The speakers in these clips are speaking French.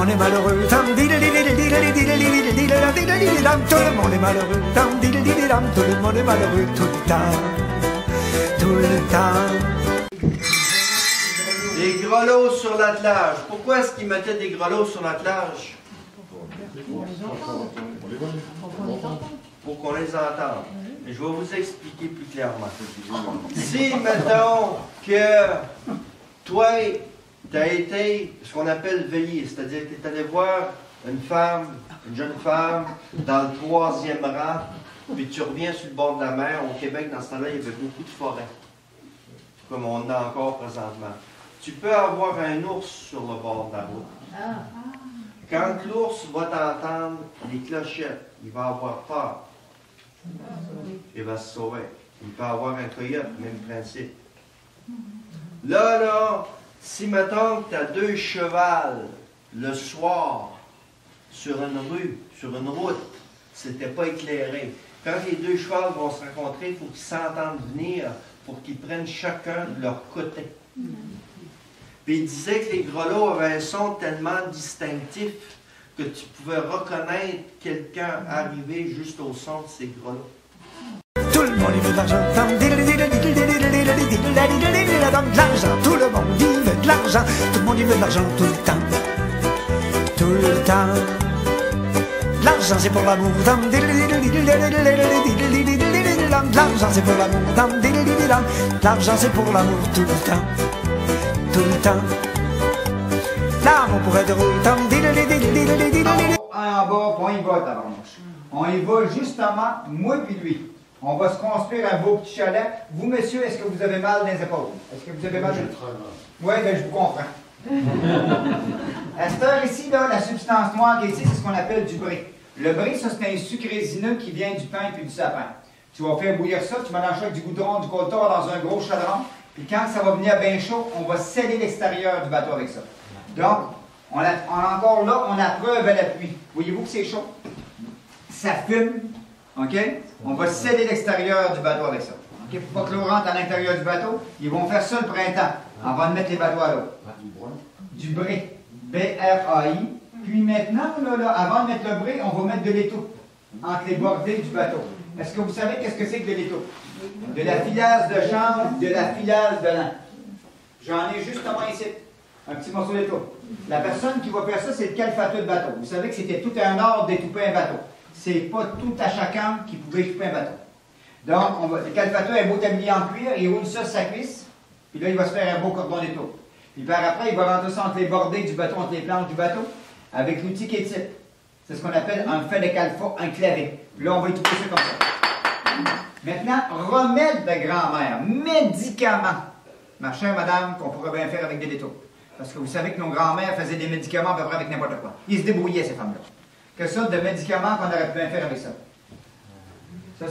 monde est malheureux, tam dam, tout le monde est malheureux, tam dam, tout le monde est malheureux tout le temps, tout le temps. Les grelots sur l'attelage. Pourquoi est-ce qu'ils mettaient des grelots sur l'attelage? Pour qu'on les entende. Et je vais vous expliquer plus clairement. Si, mettons, que toi, tu as été ce qu'on appelle veillé, c'est-à-dire que tu es allé voir une femme, une jeune femme, dans le 3e rang, puis tu reviens sur le bord de la mer. Au Québec, dans ce temps-là, il y avait beaucoup de forêts, comme on en a encore présentement. Tu peux avoir un ours sur le bord de la route. Quand l'ours va t'entendre les clochettes, il va avoir peur. Il va se sauver. Il peut avoir un coyote, même principe. Là, si mettons que tu as 2 chevals le soir sur une rue, sur une route, c'était pas éclairé. Quand les 2 chevals vont se rencontrer, il faut qu'ils s'entendent venir pour qu'ils prennent chacun de leur côté. Puis il disait que les grelots avaient un son tellement distinctif que tu pouvais reconnaître quelqu'un arriver juste au son de ces grelots. Tout le monde veut de l'argent, tout le monde y veut de l'argent, tout le monde y veut de l'argent tout le temps, tout le temps. L'argent c'est pour l'amour, l'argent c'est pour l'amour, l'argent c'est pour l'amour tout le temps, tout le temps. L'amour pour être heureux, en bas, on y va, tabarnouche. On y va justement, moi puis lui. On va se construire un beau petit chalet. Vous, monsieur, est-ce que vous avez mal dans les épaules? Est-ce que vous avez mal? Oui, bien, je vous comprends. À cette heure ici, là, la substance noire qui est ici, c'est ce qu'on appelle du brie. Le brie, ça, c'est un sucre résineux qui vient du pain et du sapin. Tu vas faire bouillir ça, tu mélanges avec du goudron, du coltor dans un gros chaudron. Puis quand ça va venir bien chaud, on va sceller l'extérieur du bateau avec ça. Donc, encore là, on a preuve à l'appui. Voyez-vous que c'est chaud? Ça fume. OK? On va sceller l'extérieur du bateau avec ça. OK? Pour pas que l'eau rentre à l'intérieur du bateau, ils vont faire ça le printemps, avant de mettre les bateaux à l'eau. Du brie. B-R-A-I. Puis maintenant, là, avant de mettre le brie, on va mettre de l'étoupe entre les bordées du bateau. Est-ce que vous savez qu'est-ce que c'est que de l'étoupe? De la filasse de chanvre, de la filasse de lin. J'en ai justement ici. Un petit morceau d'étoupe. La personne qui va faire ça, c'est le calfateux de bateau. Vous savez que c'était tout un art d'étouper un bateau. C'est pas tout à chacun qui pouvait étouper un bateau. Donc, le calfateux est beau tablier en cuir, il roule ça sur sa cuisse, puis là, il va se faire un beau cordon d'étoupe. Puis par après, il va rentrer ça entre les bordées du bateau, entre les planches du bateau, avec l'outil qui est type. C'est ce qu'on appelle un fait de calfa, un clavet. Puis là, on va étouper ça comme ça. Maintenant, remède de grand-mère, médicaments. Ma chère madame, qu'on pourrait bien faire avec des détours. Parce que vous savez que nos grands-mères faisaient des médicaments à peu près avec n'importe quoi. Ils se débrouillaient, ces femmes-là. Quelle sorte de médicaments qu'on aurait pu bien faire avec ça? Ça...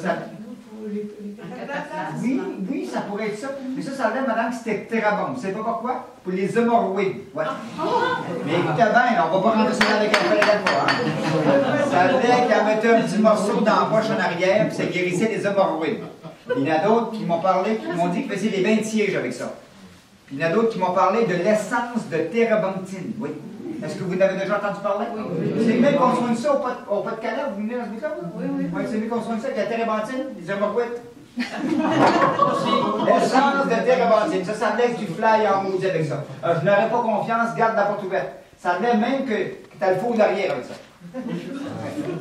Oui, ça pourrait être ça. Mais ça lève, madame, que c'était Therabond. Vous savez pas pourquoi? Pour les hémorroïdes. Ouais. Mais écoutez bien, on va pas rentrer ça avec un peu de ça lève qu'elle mettait un petit morceau dans la poche en arrière, puis ça guérissait les hémorroïdes. Il y en a d'autres qui m'ont parlé, qui m'ont dit qu'ils faisaient des bains de siège avec ça. Puis il y en a d'autres qui m'ont parlé de l'essence de térébenthine. Oui. Est-ce que vous en avez déjà entendu parler? Oui. C'est mieux qu'on soigne ça au pas de canard, vous venez dans ce bout-là? Oui. C'est mieux qu'on soigne ça avec la térébenthine, les hémorroïdes. L'essence de térébenthine. Ça laisse du fly en maudit avec ça. Je n'aurais pas confiance, garde la porte ouverte. Ça laisse même que tu as le faux derrière avec ça.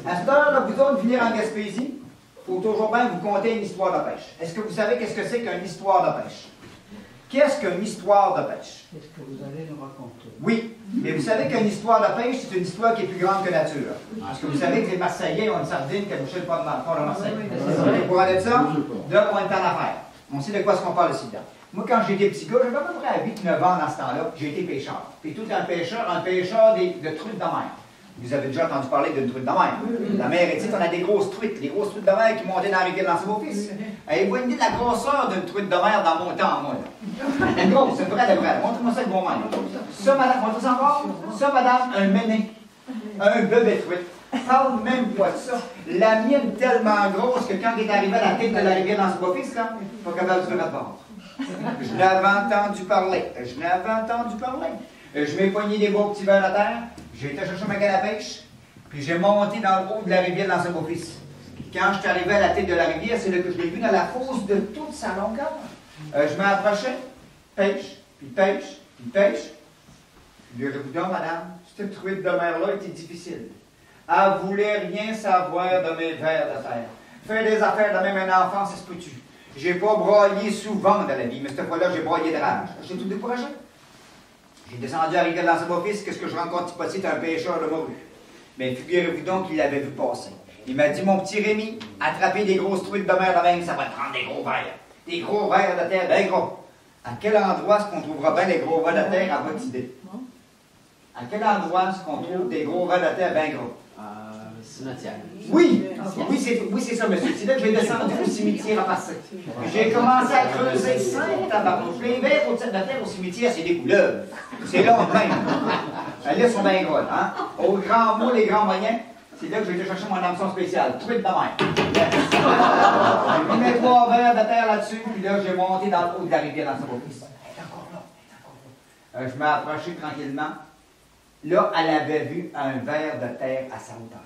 À cette heure-là, vous autres, venir en Gaspésie, il faut toujours bien vous conter une histoire de pêche. Est-ce que vous savez qu'est-ce que c'est qu'une histoire de pêche? Qu'est-ce qu'une histoire de pêche? Qu'est-ce que vous allez nous raconter? Oui, mais vous savez qu'une histoire de pêche, c'est une histoire qui est plus grande que nature. Parce que vous savez que les Marseillais ont une sardine qui a bouché le pont de Marseille. Vous parlez de ça? Là, on est en affaire. On sait de quoi est-ce qu'on parle ici dedans. Moi, quand j'étais petit gars, j'avais à peu près à 8-9 ans dans ce temps-là, j'ai été pêcheur. Puis tout un pêcheur de truites de mer. Vous avez déjà entendu parler d'une truite de mer. La mer est ici, on a des grosses truites. Les grosses truites de mer qui montaient dans la rivière dans ce beau-fils. Avez-vous une idée de la grosseur d'une truite de mer dans mon temps, moi? Une grosse, c'est une vraie de vraie. Montrez-moi ça avec vos mains. Ça, madame, montrez ça encore. Ça, madame, un méné. Un bébé truite. Parle même pas de ça. La mienne tellement grosse que quand il est arrivé à la tête de la rivière dans ce beau-fils, là, pas capable de se mettre bord. Je n'avais entendu parler. Je m'ai poigné des beaux petits vers à terre, j'ai été chercher ma canne à pêche, puis j'ai monté dans le haut de la rivière dans l'ancien beau-fils. Quand je suis arrivé à la tête de la rivière, c'est là que je l'ai vu dans la fosse de toute sa longueur. Je m'approchais, pêche, puis pêche, puis pêche. Puis le boudon, madame, cette truite de mer-là était difficile. Elle voulait rien savoir de mes vers de terre. Faire des affaires de même un enfant, ça se peut-tu. J'ai pas broyé souvent dans la vie, mais cette fois-là, j'ai broyé de rage. J'ai tout découragé. J'ai descendu à la rivière dans l'ancien beau-fils, qu'est-ce que je rencontre ici, c'est un pêcheur de morue. Mais figurez-vous donc qu'il l'avait vu passer. Il m'a dit, mon petit Rémi, attraper des grosses truites de mer de même, ça va te prendre des gros vers. Des gros vers de terre, bien gros. À quel endroit est-ce qu'on trouvera bien les gros vers de terre à votre idée? À quel endroit est-ce qu'on trouve des gros vers de terre bien gros? Cimetière. Oui, c'est ça, monsieur. C'est là que j'ai descendu au cimetière à passer. J'ai commencé à creuser 5 tabarnouches. Les vers au-dessus de la terre au cimetière, c'est des couleuvres. C'est long même. Elles sont bien grosses, hein? Au grand mot, les grands moyens, c'est là que j'ai été chercher mon hameçon spécial. Truite de mer. J'ai mis mes 3 vers de terre là-dessus, puis là, j'ai monté dans le haut de la rivière dans sa beau-fils. Elle est encore là, elle est encore là. Je m'ai approché tranquillement. Là, elle avait vu un ver de terre à sa hauteur.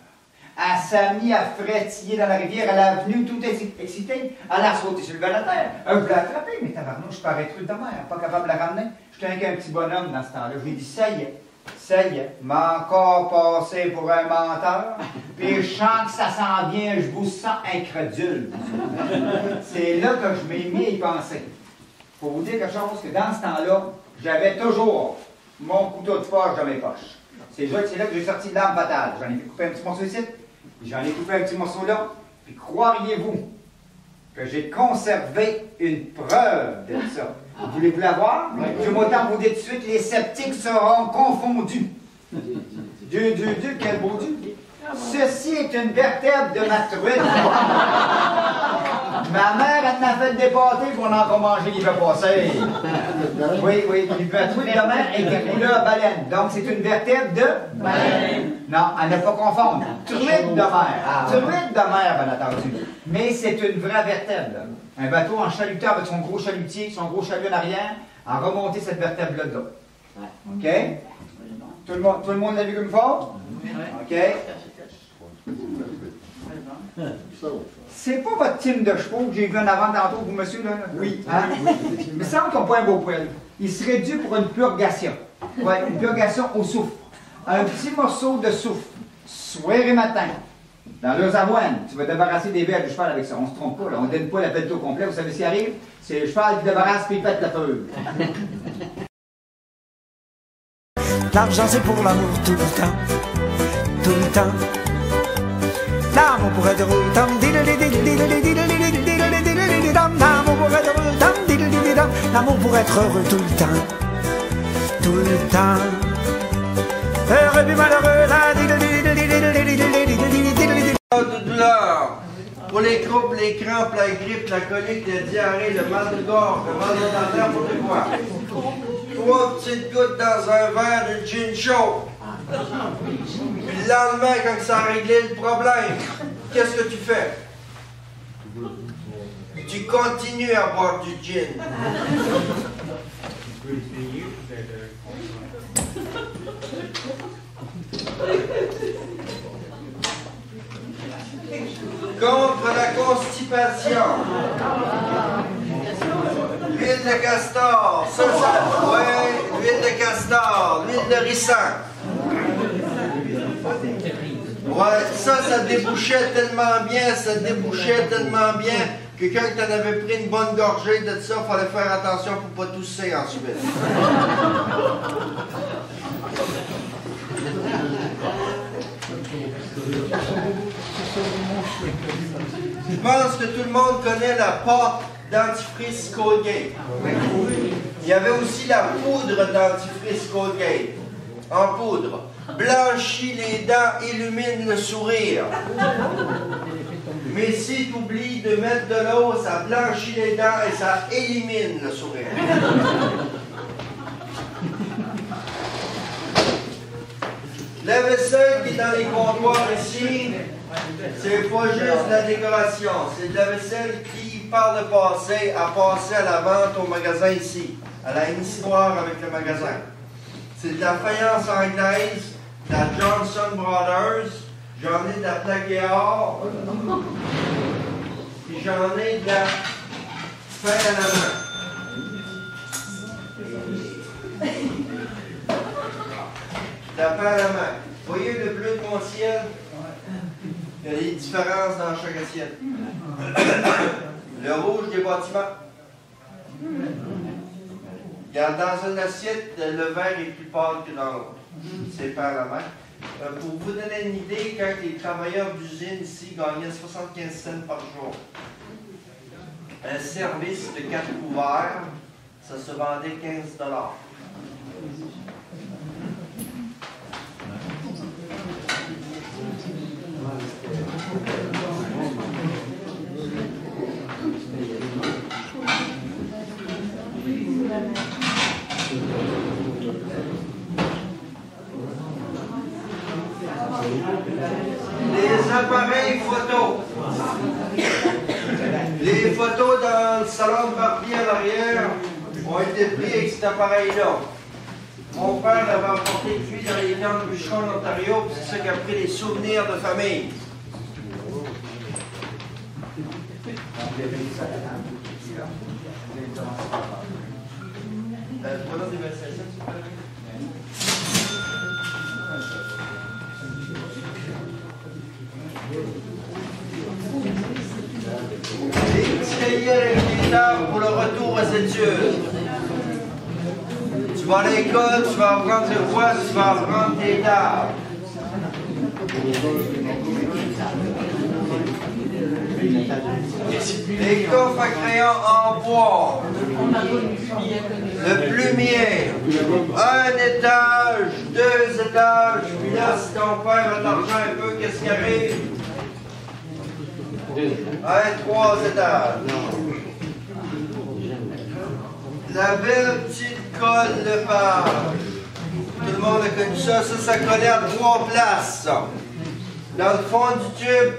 Elle s'est mise à frétiller dans la rivière, elle est venue tout excitée. Elle a sauté sur le ver de terre. Je l'ai attrapé, mais tabarnouche, je parais truite de mer, pas capable de la ramener. J'étais qu'un petit bonhomme dans ce temps-là. Je lui ai dit, ça y est, m'a encore passé pour un menteur. Puis je sens que ça sent bien, je vous sens incrédule. C'est là que je m'ai mis à y penser. Pour vous dire quelque chose, que dans ce temps-là, j'avais toujours mon couteau de forge dans mes poches. C'est là que j'ai sorti l'arme fatale. J'en ai fait couper un petit morceau ici, puis j'en ai coupé un petit morceau là. Puis croiriez-vous que j'ai conservé une preuve de ça? Voulez-vous la voir? Je m'autant vous dire tout de suite, les sceptiques seront confondus. Dieu, quel beau Dieu! Ceci est une vertèbre de ma truite. Ma mère, elle m'a fait dépâter pour en encore manger l'hiver passé. Oui, la truite de mer est coulée à baleine. Donc, c'est une vertèbre de baleine. Non, à ne pas confondre. Truite de mer. Truite de mer, bien entendu. Mais c'est une vraie vertèbre. Un bateau en chalutant avec son gros chalutier, son gros chalut en arrière, a remonté cette vertèbre-là. OK? Tout le monde l'a vu comme fort? OK? C'est pas votre team de chevaux que j'ai vu en avant tantôt, vous, monsieur, là? Oui. Hein? Il me semble qu'on n'a pas un beau poil. Il serait dû pour une purgation. Ouais, une purgation au soufre. Un petit morceau de soufre, soir et matin, dans leurs avoines. Tu vas débarrasser des verres du cheval avec ça. On ne se trompe pas, là. On ne donne pas la pelle au complet. Vous savez ce qui arrive? C'est le cheval qui débarrasse puis il pète la feuille. L'argent c'est pour l'amour tout le temps, tout le temps. L'amour pour être heureux, l'amour pour être heureux tout le temps, tout le temps. Heureux puis malheureux, de douleur. Pour les croupes, les crampes, la grippe, la colique, la diarrhée, le mal de gorge, le mal de dentaire, pour te quoi? 3 petites gouttes dans un verre de gin chaud. Puis le lendemain, quand ça a réglé le problème, qu'est-ce que tu fais? Tu continues à boire du gin. Contre la constipation. L'huile de castor, ouais, l'huile de castor, l'huile de ricin. Ouais, ça débouchait tellement bien, que quand tu en avais pris une bonne gorgée de ça, il fallait faire attention pour ne pas tousser ensuite. Je pense que tout le monde connaît la pâte dentifrice Colgate. Il y avait aussi la poudre dentifrice Colgate. En poudre. Blanchit les dents, illumine le sourire. Mais si tu oublies de mettre de l'eau, ça blanchit les dents et ça élimine le sourire. La vaisselle qui est dans les comptoirs ici, c'est pas juste la décoration, c'est de la vaisselle qui, par le passé, a passé à la vente au magasin ici. Elle a une histoire avec le magasin. C'est de la faïence anglaise, de la Johnson Brothers. J'en ai de la plaqué or. Puis j'en ai de la fin à la main. De la fin à la main. Vous voyez le bleu de mon ciel? Il y a des différences dans chaque assiette. Le rouge des bâtiments. Dans une assiette, le vert est plus pâle que dans l'autre. C'est pas la main. Pour vous donner une idée, quand les travailleurs d'usine ici gagnaient 75 cents par jour, un service de 4 couverts, ça se vendait 15 $. Les appareils photos. Les photos dans le salon de barbier à l'arrière ont été pris avec cet appareil-là. Mon père l'avait apporté cuit dans les camps de bûcherons en Ontario, puis c'est ça qui a pris les souvenirs de famille. Les petits cahiers avec les tables pour le retour aux études. Tu vas à l'école, tu vas apprendre le voix, tu vas apprendre tes tables. Les coffres à crayons en bois. Le plumier. Un étage, 2 étages. Puis là, si ton père a d'argent un peu, qu'est-ce qui arrive? 3 étages. La belle petite colle de page. Tout le monde a connu ça. Ça collait à 3 places, ça. Dans le fond du tube,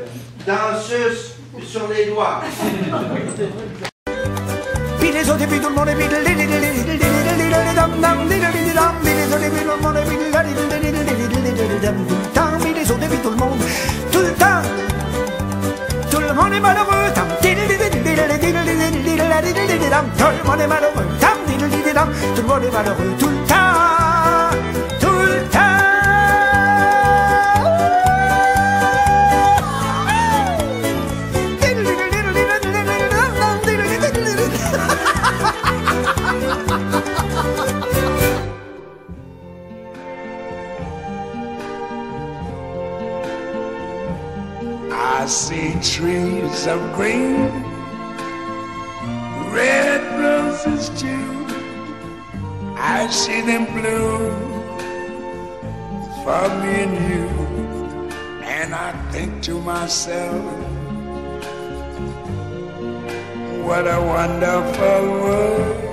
dans le sus, puis sur les doigts. Puis les autres, et puis tout le monde, et puis les autres, et puis tout le monde, tout le temps. Tout le monde est malheureux. Tout le monde est malheureux. Tout le monde est malheureux tout le temps. Tout le temps. I see trees of green, red roses too. I see them bloom for me and you. And I think to myself, what a wonderful world.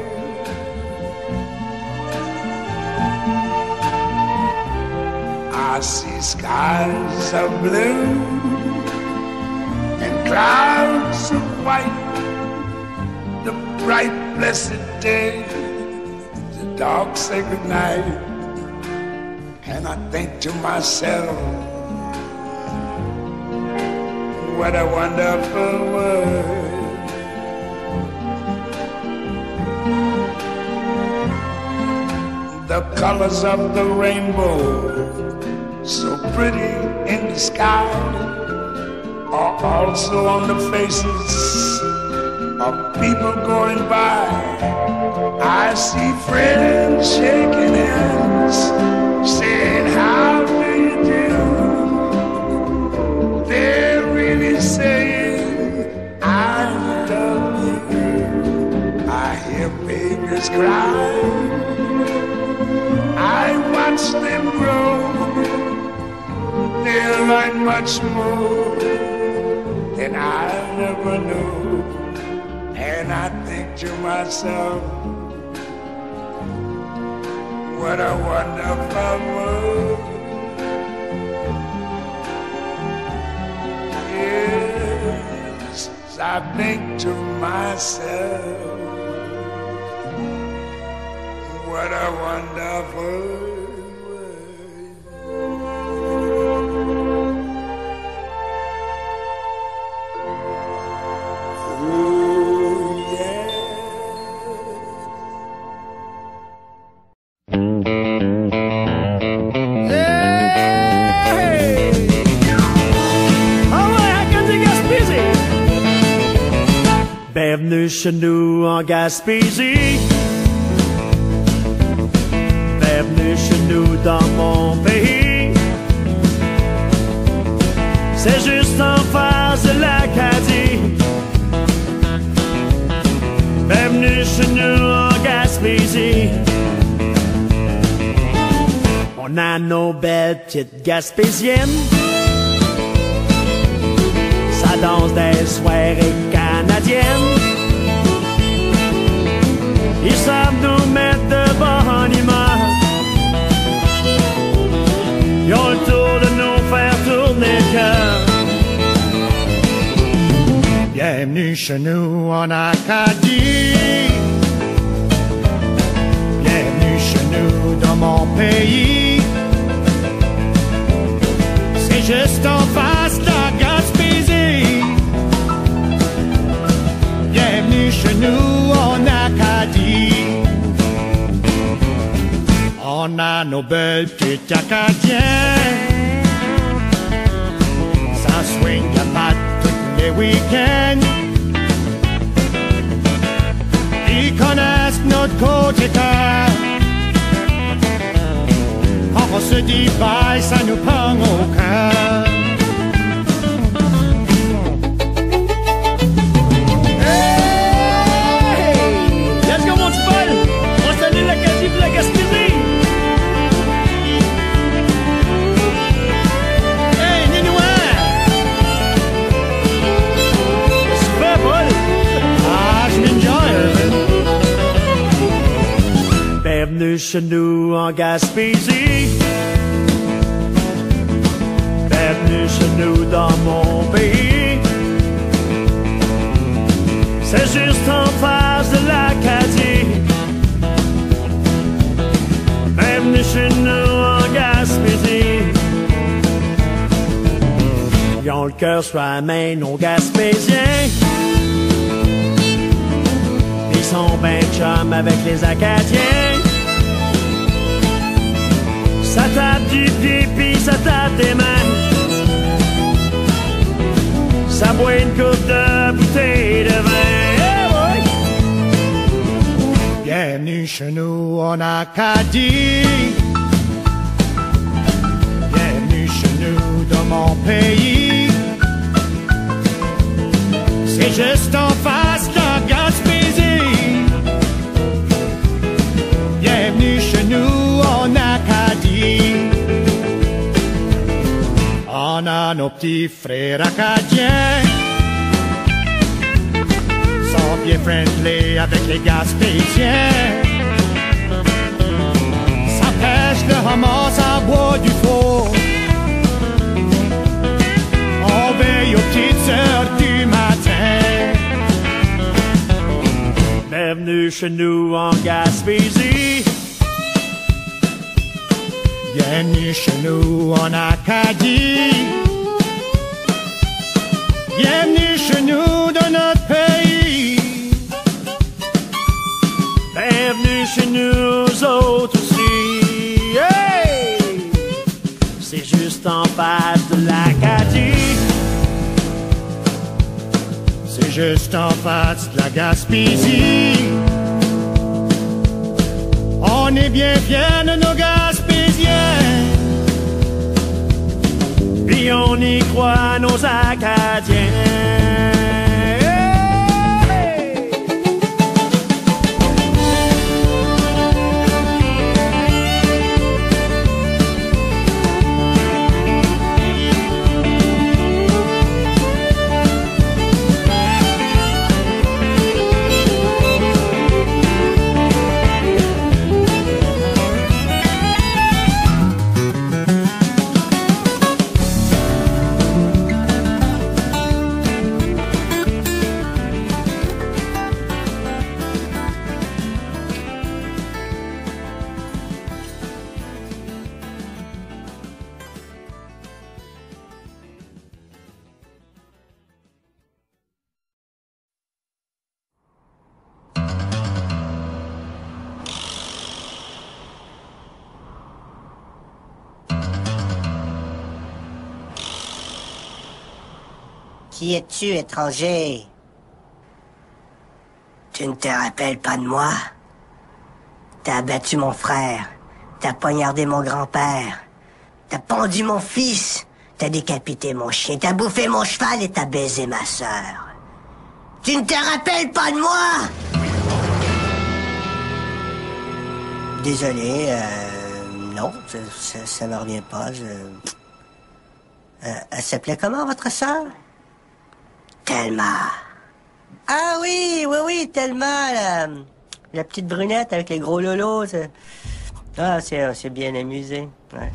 I see skies of blue and clouds of white, the bright blessed day, the dark sacred night. And I think to myself, what a wonderful world. The colors of the rainbow, so pretty in the sky, are also on the faces of people going by. I see friends shaking hands, saying, how do you do? They're really saying, I love you. I hear babies cry, I watch them grow. They'll learn much more than I'll never know. And I think to myself, what a wonderful world. Yes, I think to myself, what a wonderful world. Bienvenue chez nous en Gaspésie. Bienvenue chez nous dans mon pays. C'est juste en face de l'Acadie. Bienvenue chez nous en Gaspésie. On a nos belles petites Gaspésiennes. Ça danse des soirées canadiennes. Ils savent nous mettre de bonne humeur. Ils ont le tour de nous faire tourner le cœur. Bienvenue chez nous en Acadie. Bienvenue chez nous dans mon pays. C'est juste en face de la Gaspésie. Bienvenue chez nous en Acadie. On a nos belles petites Acadiennes. Ça swing la patte tous les week-ends. Ils connaissent notre côté cœur. Quand on se dit bye, ça nous prend au cœur. Hey! Let's go mon petit Paul! On salue l'Acadie pour la Gaspésie! Hey, Ninouin! Super Paul! Ah, je m'enjoy. Bienvenue chez nous en Gaspésie. Bienvenue chez nous dans mon pays. C'est juste en face de l'Acadie. Bienvenue chez nous en Gaspésie. Ils ont le cœur sur la main, nos Gaspésiens. Ils sont ben chums avec les Acadiens. Ça tape du pied pis ça tape des mains. Ça boit une coupe de bouteille de vin. Hey boy! Bienvenue chez nous en Acadie. Bienvenue chez nous dans mon pays. C'est juste en face de la Gaspésie. Bienvenue chez nous en Acadie. On a nos petits frères acadiens. Sont bien friendly avec les Gaspésiens. Ça pêche le homard, ça boit du faux. On veille aux petites heures du matin. Bienvenue chez nous en Gaspésie. Bienvenue chez nous en Acadie. Bienvenue chez nous dans notre pays. Bienvenue chez nous autres aussi. Hey! C'est juste en face de l'Acadie. C'est juste en face de la Gaspésie. On est bien fiers de nos Gaspésiens. Puis on y croit, nos Acadiens. Hey! Qui es-tu, étranger? Tu ne te rappelles pas de moi? T'as abattu mon frère. T'as poignardé mon grand-père. T'as pendu mon fils. T'as décapité mon chien. T'as bouffé mon cheval et t'as baisé ma sœur. Tu ne te rappelles pas de moi? Désolé, non, ça me revient pas. Elle s'appelait comment, votre sœur? Thelma. Ah oui, Thelma, la petite brunette avec les gros lolos. Ah, c'est bien amusé. Ouais.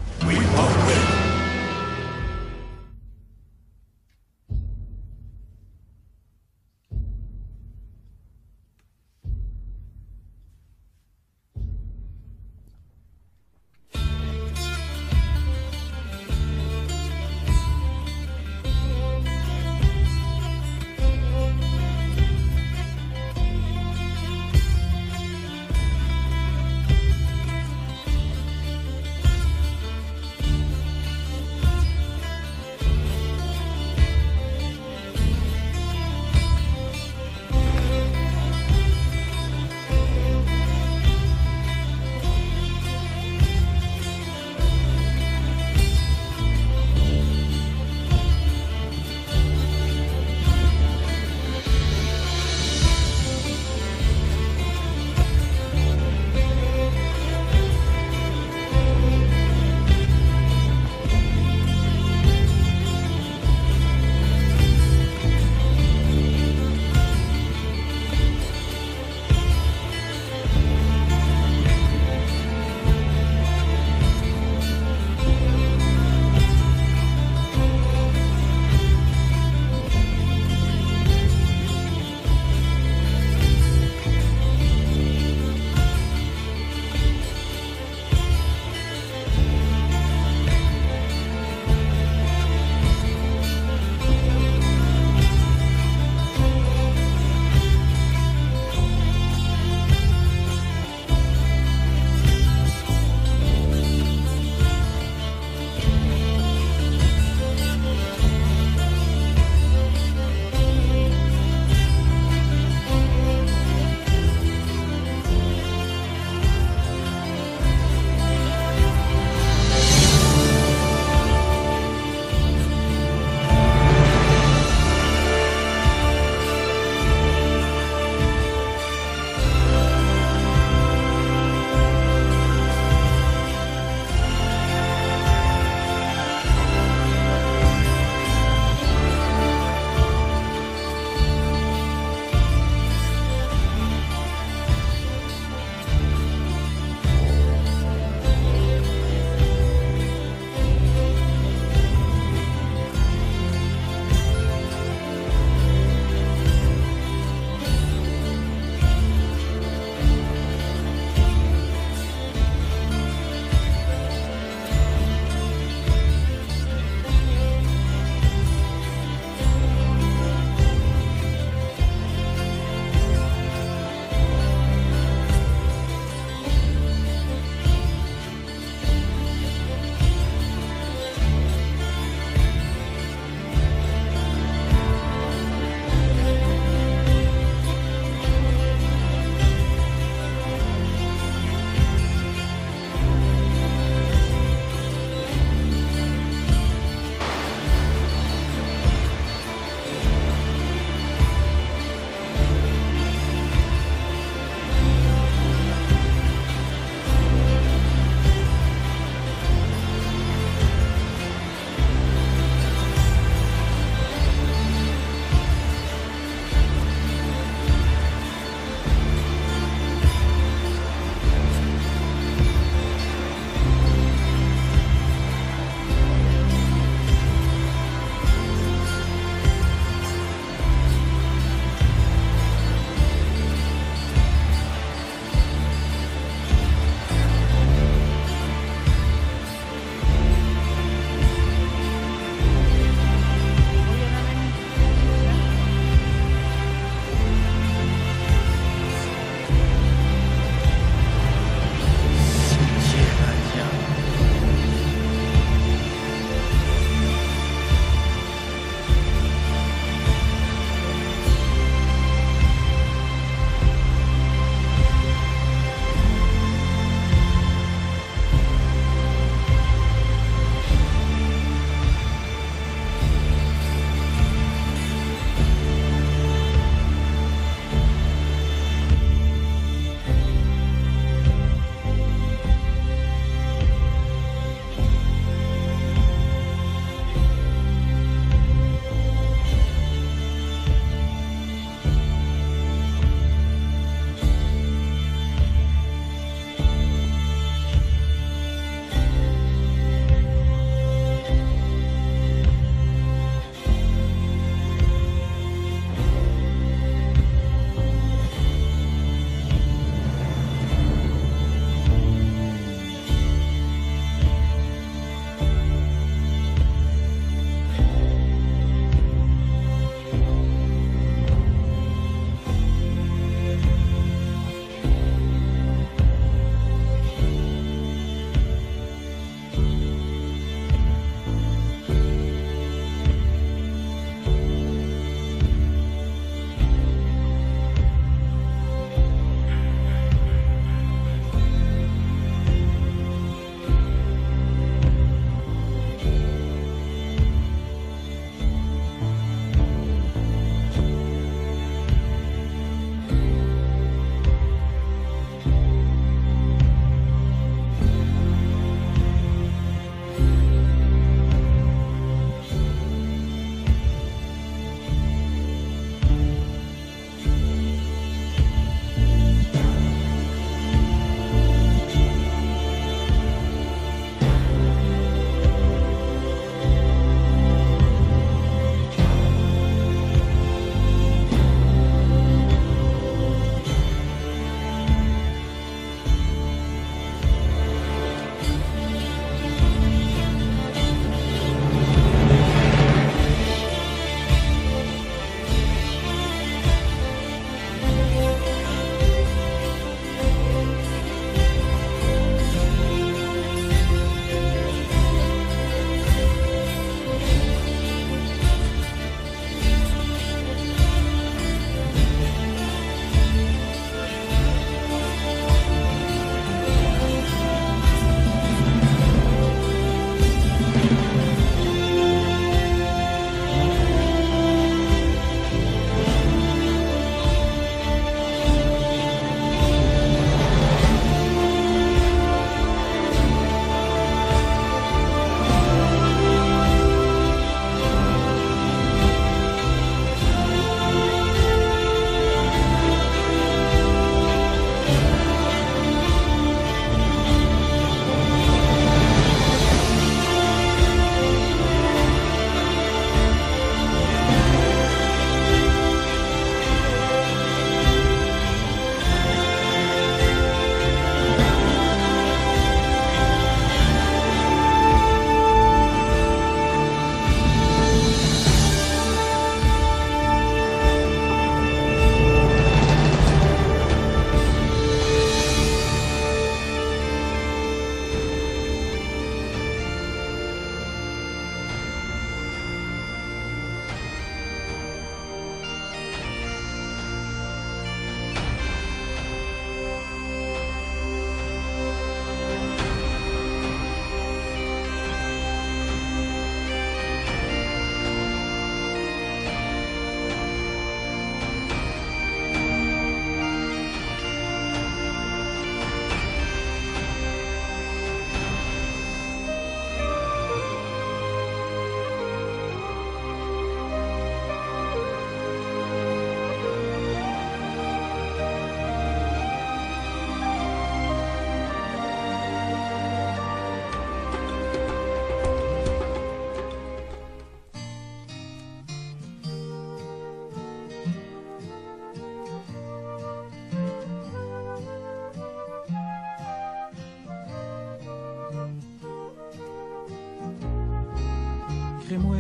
crée-moi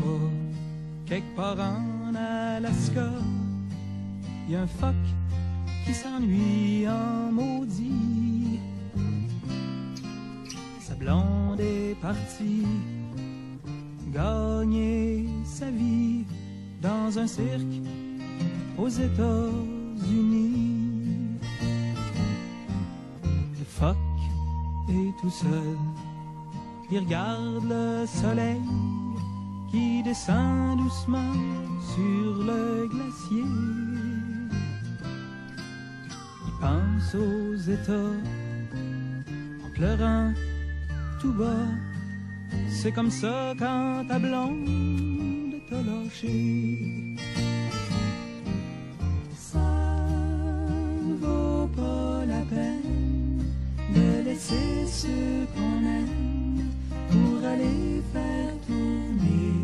pas. Quelque part en Alaska, y a un phoque qui s'ennuie en maudit. Sa blonde est partie gagner sa vie dans un cirque aux États-Unis. Le phoque est tout seul, il regarde le soleil qui descend doucement sur le glacier. Il pense aux États en pleurant tout bas. C'est comme ça quand ta blonde t'a lâché. Ça ne vaut pas la peine de laisser ceux qu'on aime pour aller faire tourner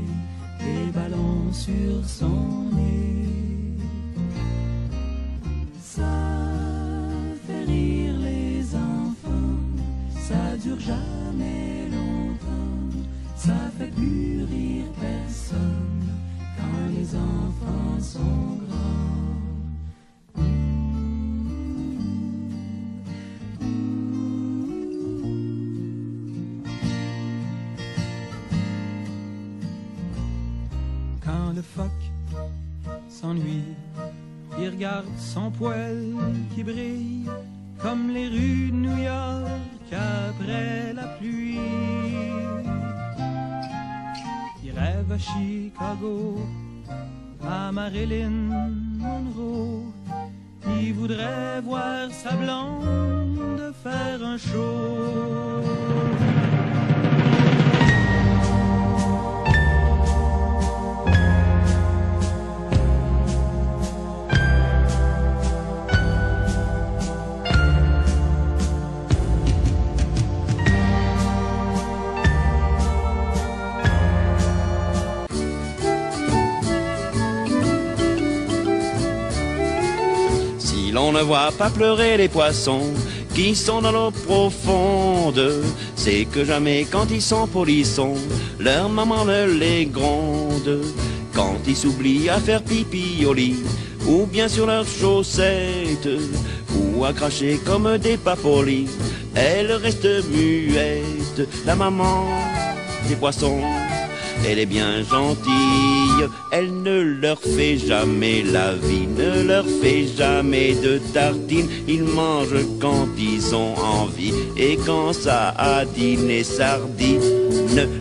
les ballons sur son nez. Ça fait rire les enfants, ça dure jamais longtemps, ça fait plus rire personne quand les enfants sont grands. Quand le phoque s'ennuie, il regarde son poil qui brille comme les rues de New York après la pluie. Il rêve à Chicago, à Marilyn Monroe. Il voudrait voir sa blonde faire un show. On ne voit pas pleurer les poissons qui sont dans l'eau profonde. C'est que jamais quand ils sont polissons, leur maman ne les gronde. Quand ils s'oublient à faire pipi au lit, ou bien sur leurs chaussettes, ou à cracher comme des papolis, elle reste muette. La maman des poissons, elle est bien gentille, elle ne leur fait jamais la vie, ne leur fait jamais de tartines. Ils mangent quand ils ont envie et quand ça a dîné sardines.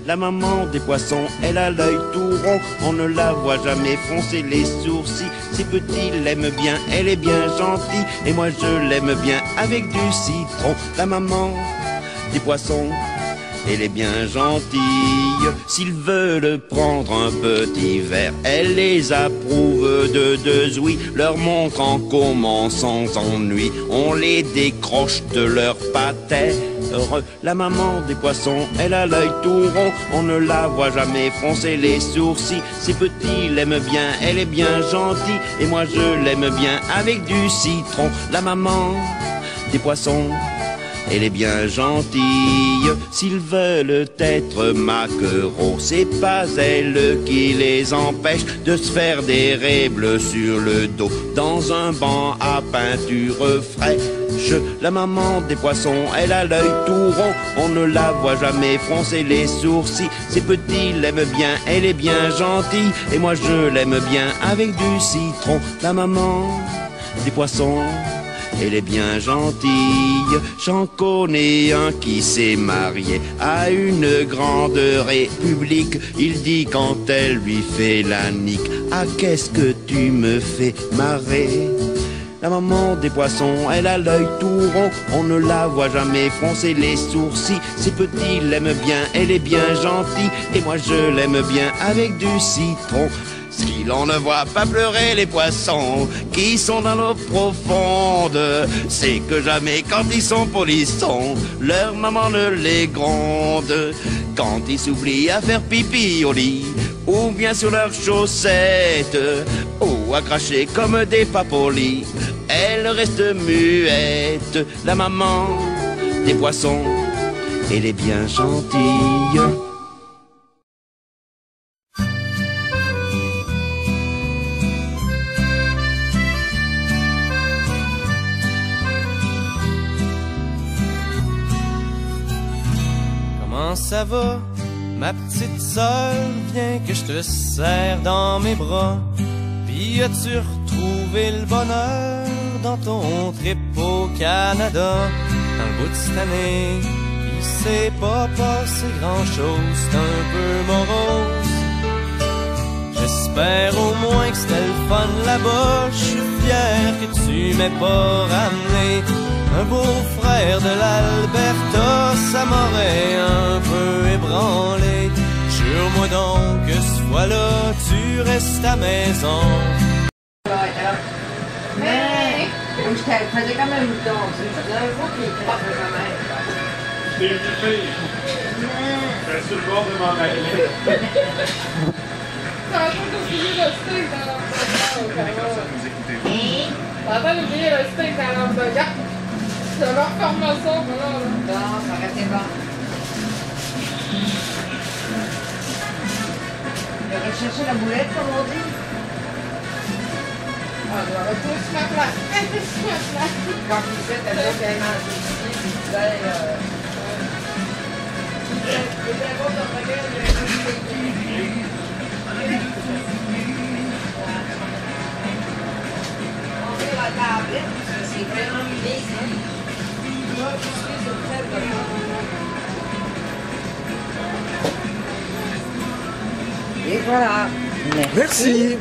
La maman des poissons, elle a l'œil tout rond, on ne la voit jamais froncer les sourcils. Ses petits l'aiment bien, elle est bien gentille, et moi je l'aime bien avec du citron. La maman des poissons, elle est bien gentille. S'ils veulent prendre un petit verre, elle les approuve de deux ouïes, leur montrant comment sans ennui on les décroche de leur patère. La maman des poissons, elle a l'œil tout rond, on ne la voit jamais froncer les sourcils. Ses petits l'aiment bien, elle est bien gentille, et moi je l'aime bien avec du citron. La maman des poissons, elle est bien gentille. S'ils veulent être maquereaux, c'est pas elle qui les empêche de se faire des raies bleues sur le dos dans un banc à peinture fraîche. La maman des poissons, elle a l'œil tout rond, on ne la voit jamais froncer les sourcils. Ses petits l'aiment bien, elle est bien gentille, et moi je l'aime bien avec du citron. La maman des poissons, elle est bien gentille. J'en connais un qui s'est marié à une grande république. Il dit quand elle lui fait la nique: ah, qu'est-ce que tu me fais marrer. La maman des poissons, elle a l'œil tout rond, on ne la voit jamais froncer les sourcils. Ses petits l'aiment bien, elle est bien gentille, et moi je l'aime bien avec du citron. Si l'on ne voit pas pleurer les poissons qui sont dans l'eau profonde, c'est que jamais quand ils sont polissons, leur maman ne les gronde. Quand ils s'oublient à faire pipi au lit, ou bien sur leurs chaussettes, ou à cracher comme des papolis, elle reste muette. La maman des poissons, elle est bien gentille. ça va? Ma petite sœur, viens que je te serre dans mes bras. Puis as-tu retrouvé le bonheur dans ton trip au Canada? Dans le bout de cette année, il s'est pas passé grand-chose, c'est un peu morose. J'espère au moins que c'était le fun là-bas. Je suis fier que tu m'aies pas ramené un beau-frère de l'Alberta, ça m'aurait un peu ébranlé. Jure-moi donc que ce fois-là, tu restes à maison. Mais, je faisais quand même le temps, tu faisais un jour qu'il était quand même. Je t'ai invité. Je suis sur le bord de m'en aller. Ça va pas oublier le steak dans l'hamburger. Ça va pas oublier le steak dans l'hamburger. Je vais leur faire ma sauce, voilà. Non, ça aurait été bon. Je vais rechercher la boulette, comme on dit. Ah, je vais retourner sur ma place. Sur ma place. Quand tu fais, t'as bien qu'elle mange ici, puis tu vas... C'est bien bon de regarder le la tablette, c'est vraiment bien. Moi, je suis au fait de et voilà. Merci.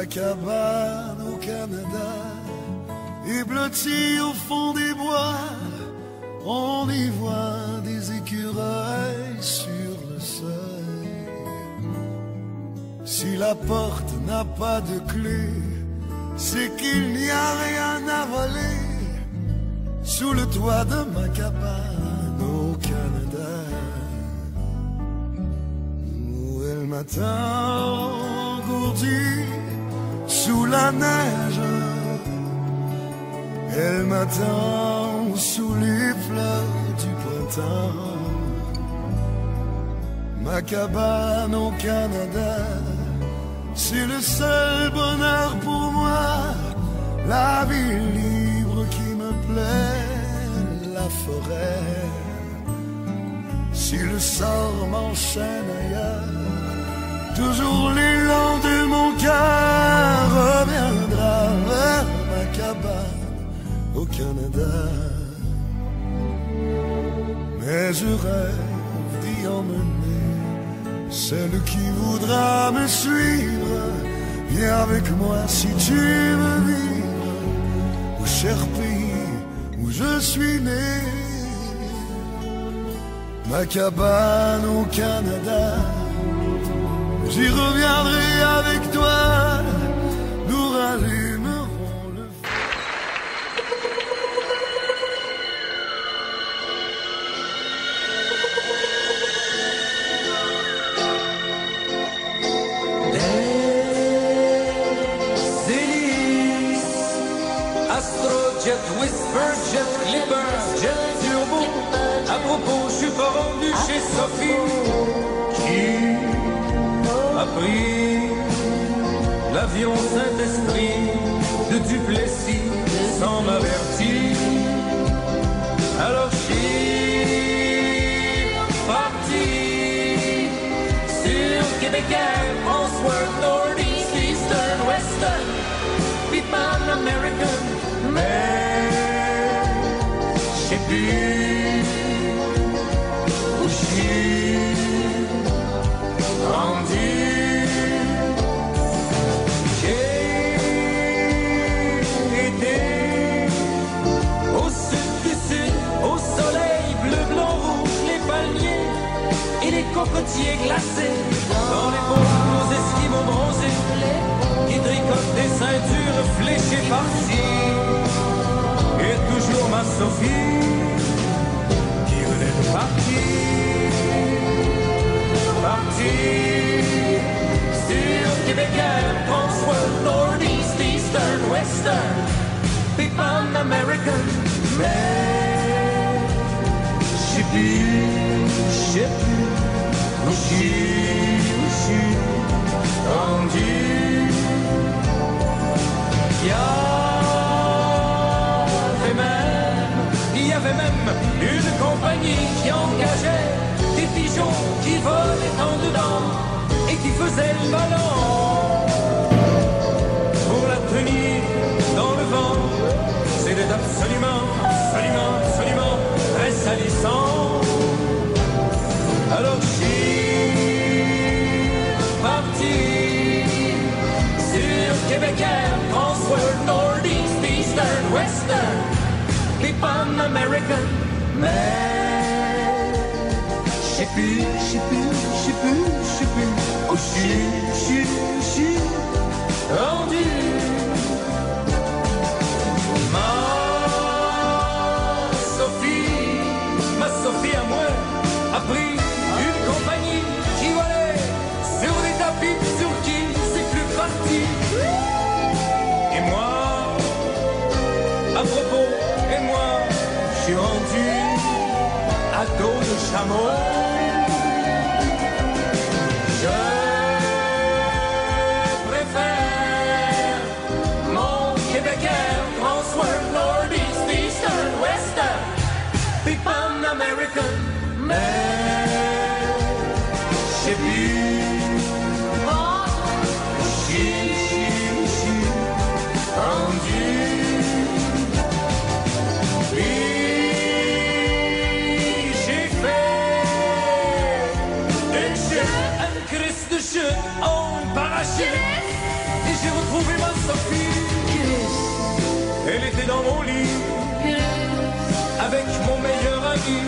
Ma cabane au Canada est blottie au fond des bois. On y voit des écureuils sur le seuil. Si la porte n'a pas de clé, c'est qu'il n'y a rien à voler sous le toit de ma cabane au Canada. Où elle m'attend engourdie sous la neige. Elle m'attend sous les fleurs du printemps. Ma cabane au Canada, c'est le seul bonheur pour moi. La vie libre qui me plaît, la forêt. Si le sort m'enchaîne ailleurs, toujours l'élan de mon cœur reviendra vers ma cabane au Canada. Mais je rêve d'y emmener celle qui voudra me suivre. Viens avec moi si tu veux vivre au cher pays où je suis né. Ma cabane au Canada, j'y reviendrai avec toi. Nous rallumerons le feu. Astrojet, Whisper, Jet, Clipper, Jet Turbo. À propos, je suis pas rendu chez Sophie, qui a pris l'avion Saint-Esprit de Duplessis sans m'avertir. Alors je suis parti sur Québécois, François, Northeast, Eastern, Western, puis Pan-American, mais je sais plus où je suis rendu. J'ai été au sud du sud, au soleil bleu, blanc, rouge, les palmiers et les cocotiers glacés. Dans les bois, nos esquimaux bronzés qui tricotent des ceintures fléchées par-ci. Et toujours ma Sophie qui venait de partir, sur Québécois, François, Northeast, Eastern, Western, puis Pan-American, mais je sais plus où je suis rendu. Il y avait même une compagnie qui engageait des pigeons qui volaient en dedans et qui faisaient le ballon pour la tenir dans le vent. C'était absolument très salissant. Alors je suis parti sur Québécois, François, Northeast, Eastern, Western, les Pan-American, mais je sais plus où je suis rendu. Ma Sophie à moi a pris une compagnie qui volait sur des tapis sur qui c'est plus parti. Et moi, à propos, je suis rendu à dos de chameau. Je préfère mon Québécois, François, Northeast, Eastern, Western, puis Pan-American, mais je sais plus où je suis rendu. J'ai fait mon lit, avec mon meilleur ami,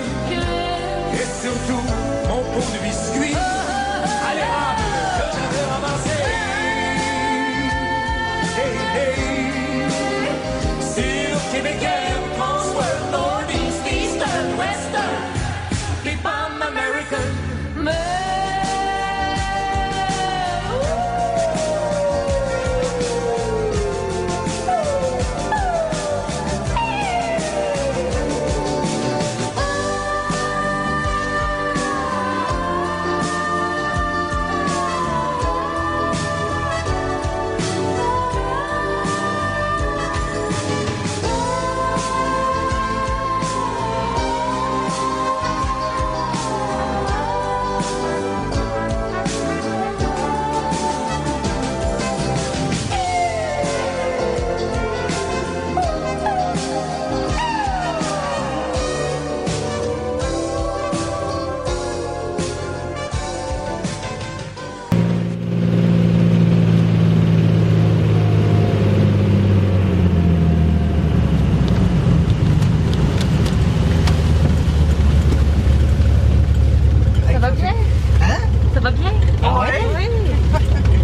et surtout mon pot de biscuits à l'érable que j'avais ramassé. Hey, hey. Si le Québécois pense west, north, east, eastern, western, keep on American. Ça va bien? Hein? Ça va bien? Ah ouais? Oui.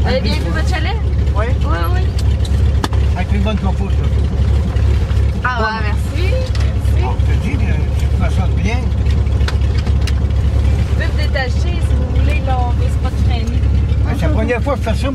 Vous avez bien vu votre chalet? Oui. Oui, oui. Avec une bonne compote. Ah ouais, merci. Merci. Je te dis que tu fais ça bien. Vous pouvez vous détacher si vous voulez, là, on risque pas de traîner. C'est la première fois que je fais ça.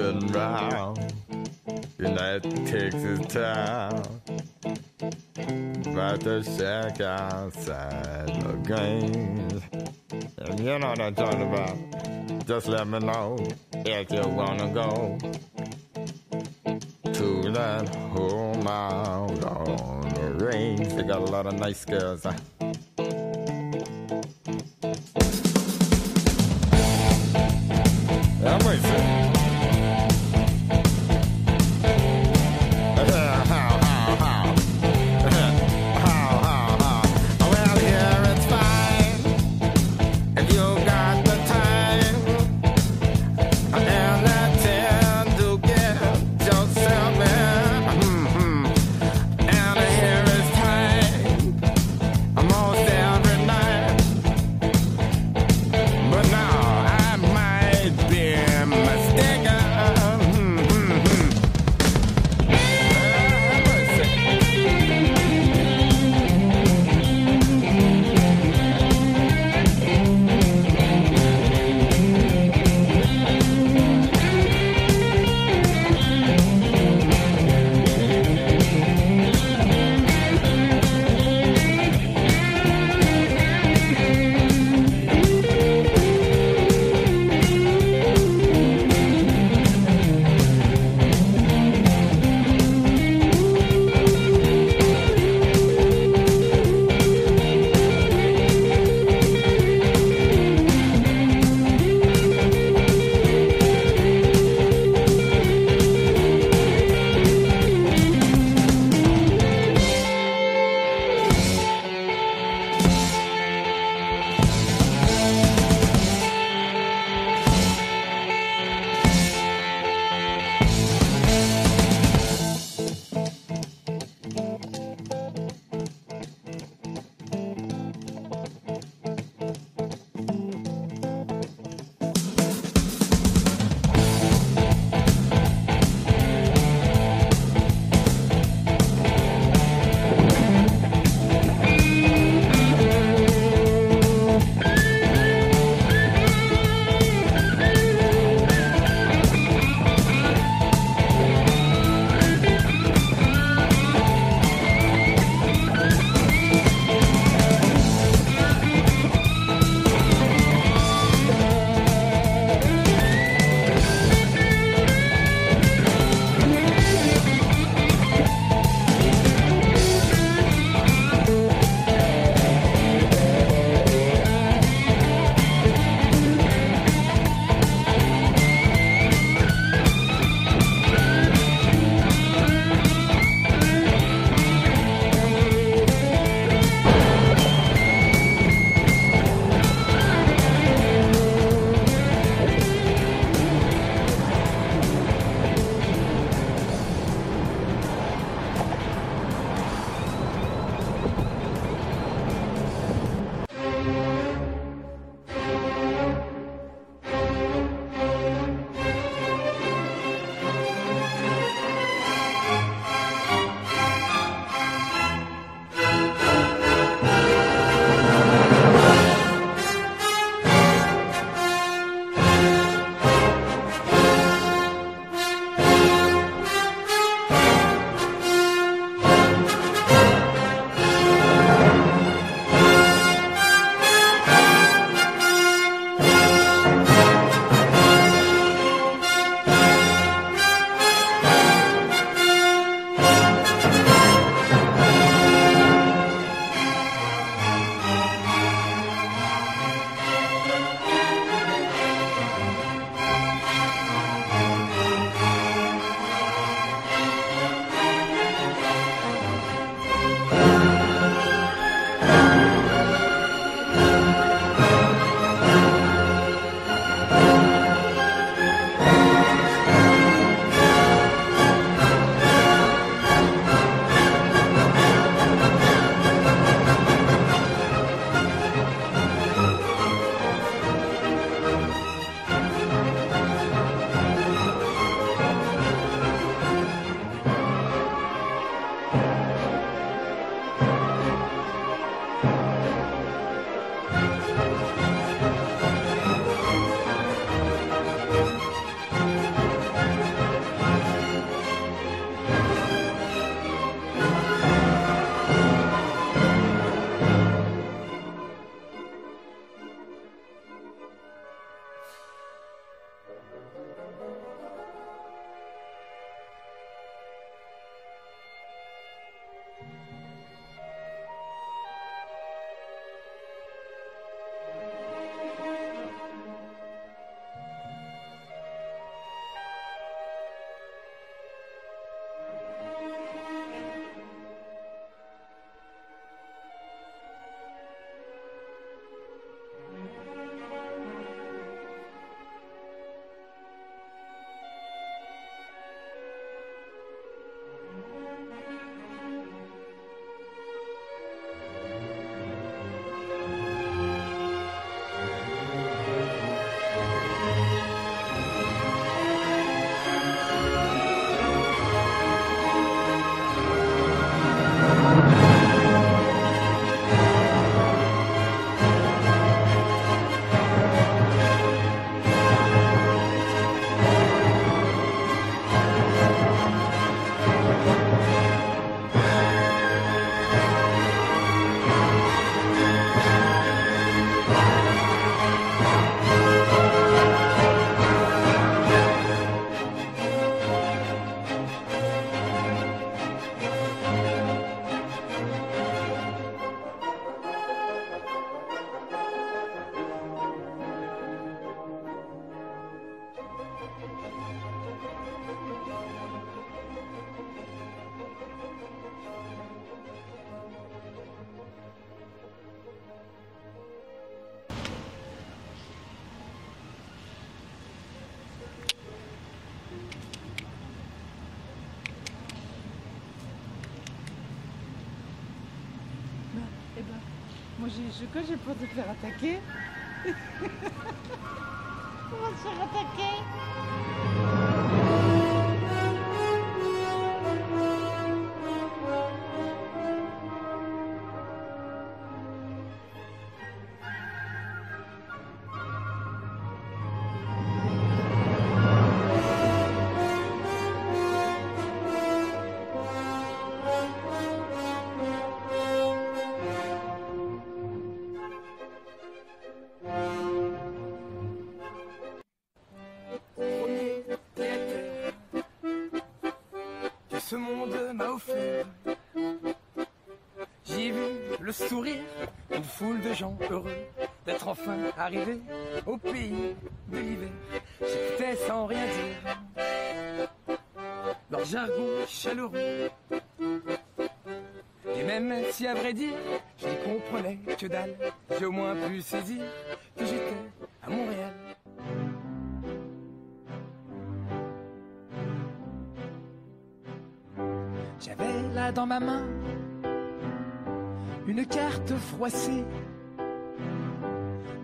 ridden round United Texas town, about to shack outside the games. And you know what I'm talking about. Just let me know if you wanna go to that home out on the range. They got a lot of nice girls. I'm racing. Well, here it's fine if you got the time and the time to get yourself in. And here it's time. I'm Moi j'ai peur de me faire attaquer. On va se faire attaquer. Ce monde m'a offert. J'y ai vu le sourire d'une foule de gens heureux d'être enfin arrivés au pays de l'hiver. J'écoutais sans rien dire leur jargon chaleureux. Et même si à vrai dire je n'y comprenais que dalle, j'ai au moins pu saisir que j'étais à Montréal. J'avais là dans ma main une carte froissée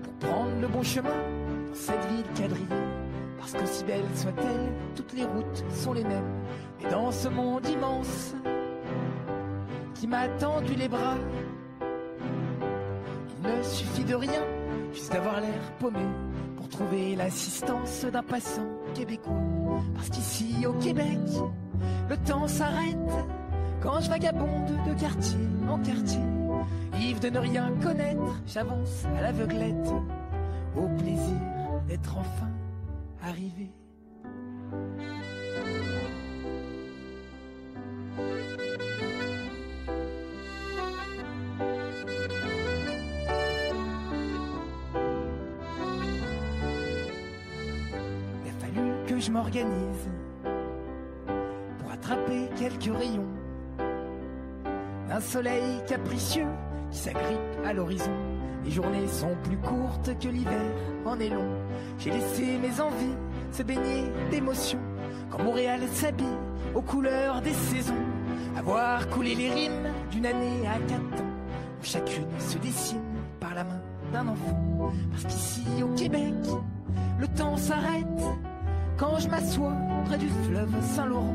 pour prendre le bon chemin dans cette ville quadrillée. Parce qu'aussi belle soit-elle, toutes les routes sont les mêmes. Et dans ce monde immense qui m'a tendu les bras, il ne suffit de rien, juste d'avoir l'air paumé pour trouver l'assistance d'un passant québécois. Parce qu'ici au Québec, le temps s'arrête quand je vagabonde de quartier en quartier. Ivre de ne rien connaître, j'avance à l'aveuglette, au plaisir d'être enfin arrivé. Il a fallu que je m'organise pour attraper quelques rayons d'un soleil capricieux qui s'agrippe à l'horizon. Les journées sont plus courtes que l'hiver en est long. J'ai laissé mes envies se baigner d'émotions quand Montréal s'habille aux couleurs des saisons. À voir couler les rimes d'une année à 4 ans, où chacune se dessine par la main d'un enfant. Parce qu'ici au Québec, le temps s'arrête quand je m'assois près du fleuve Saint-Laurent.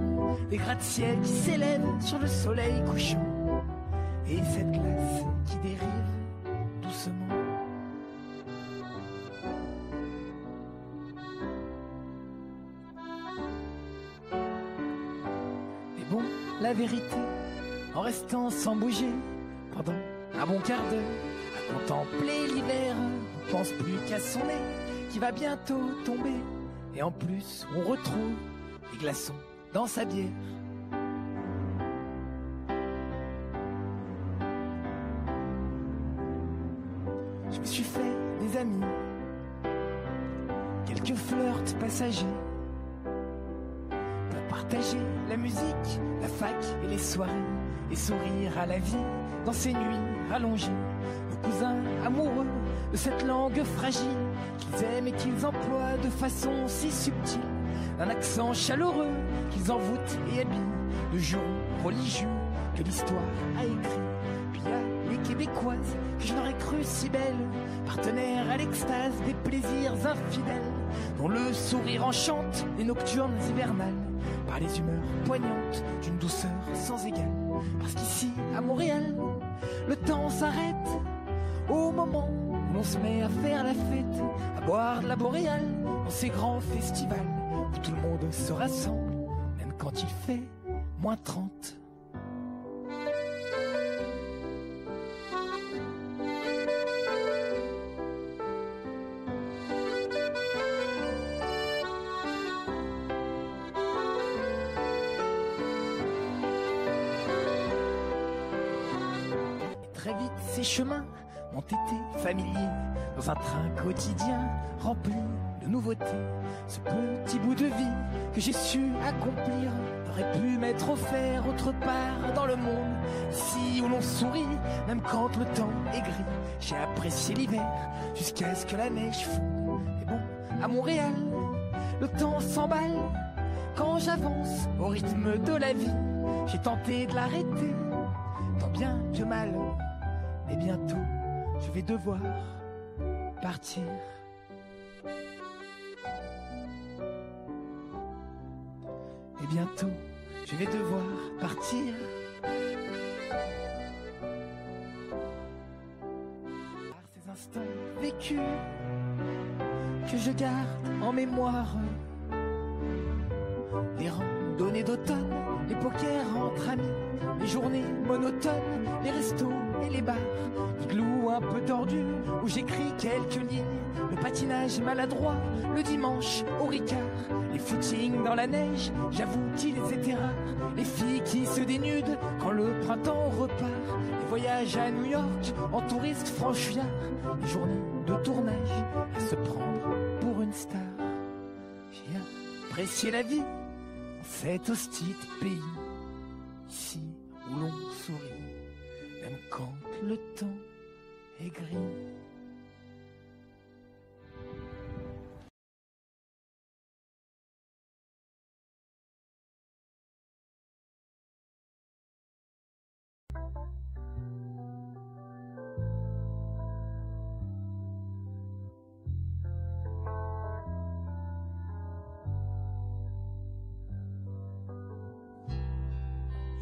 Des gratte-ciels qui s'élèvent sur le soleil couchant et cette glace qui dérive doucement. Mais bon, la vérité, en restant sans bouger pendant un bon quart d'heure, à contempler l'hiver, on pense plus qu'à son nez qui va bientôt tomber. Et en plus, on retrouve les glaçons dans sa bière. Je me suis fait des amis, quelques flirts passagers, pour partager la musique, la fac et les soirées, et sourire à la vie dans ces nuits rallongées. Nos cousins amoureux de cette langue fragile qu'ils aiment et qu'ils emploient de façon si subtile, d'un accent chaleureux qu'ils envoûtent et habillent de jurons religieux que l'histoire a écrit. Puis il y a les Québécoises que je n'aurais cru si belles, partenaires à l'extase des plaisirs infidèles, dont le sourire enchante les nocturnes hivernales, par les humeurs poignantes d'une douceur sans égale. Parce qu'ici, à Montréal, le temps s'arrête au moment où l'on se met à faire la fête, à boire de la boréale dans ces grands festivals où tout le monde se rassemble, même quand il fait moins 30. Très vite, ces chemins m'ont été familiers, dans un train quotidien rempli de nouveautés. Ce petit bout de vie que j'ai su accomplir n'aurait pu m'être offert autre part dans le monde. Ici où l'on sourit, même quand le temps est gris, j'ai apprécié l'hiver jusqu'à ce que la neige fonde. Mais bon, à Montréal, le temps s'emballe quand j'avance au rythme de la vie. J'ai tenté de l'arrêter, tant bien que mal, mais bientôt je vais devoir partir. Et bientôt, je vais devoir partir. Par ces instants vécus que je garde en mémoire. Les randonnées d'automne, les pokers entre amis, les journées monotones, les restos et les bars, l'igloo un peu tordu où j'écris quelques lignes, le patinage maladroit, le dimanche au Ricard, les footings dans la neige, j'avoue qu'ils étaient rares, les filles qui se dénudent quand le printemps repart, les voyages à New York en touriste franchouillard, les journées de tournage à se prendre pour une star. J'ai apprécié la vie en cet hostile pays, ici où l'on sourit, même quand le temps est gris.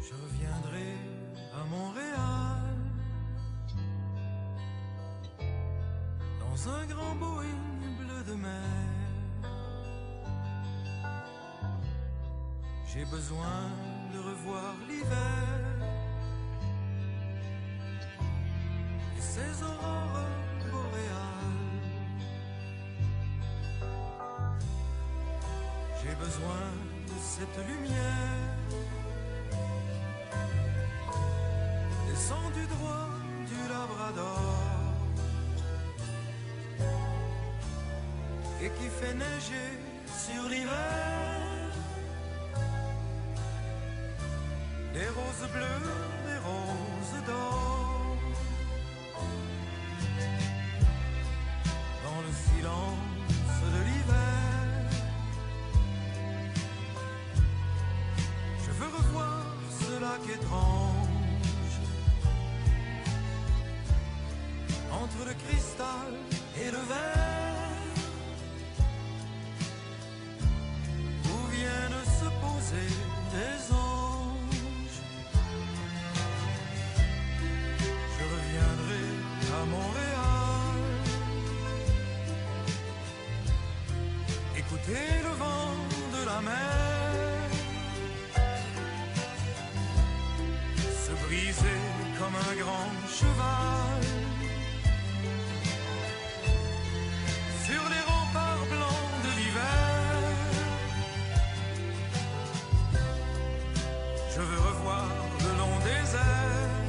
Je reviendrai à Montréal dans un grand Boeing bleu de mer. J'ai besoin de revoir l'hiver et ses aurores boréales. J'ai besoin de cette lumière descendu droit du Labrador et qui fait neiger sur l'hiver des roses bleues, des roses d'or. Dans le silence de l'hiver, je veux revoir ce lac étrange entre le cristal et le verre, où viennent se poser des anges. Je reviendrai à Montréal, écouter le vent de la mer se briser comme un grand cheval sur les remparts blancs de l'hiver. Je veux revoir le long des airs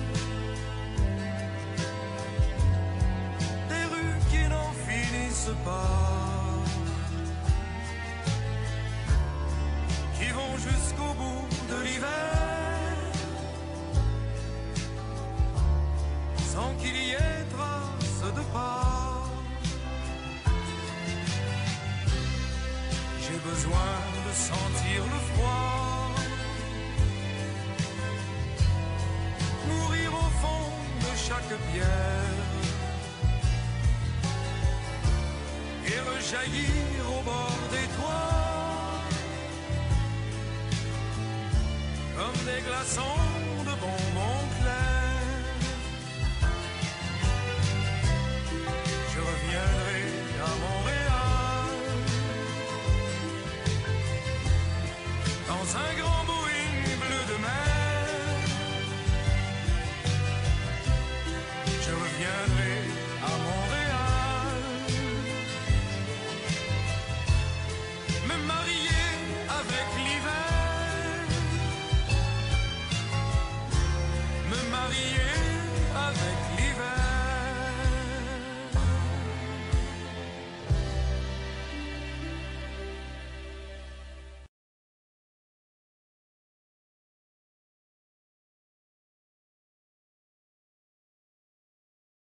des rues qui n'en finissent pas, qui vont jusqu'au bout de l'hiver, sans qu'il y ait trace de pas. J'ai besoin de sentir le froid, mourir au fond de chaque pierre et rejaillir au bord des toits comme des glaçons de bombe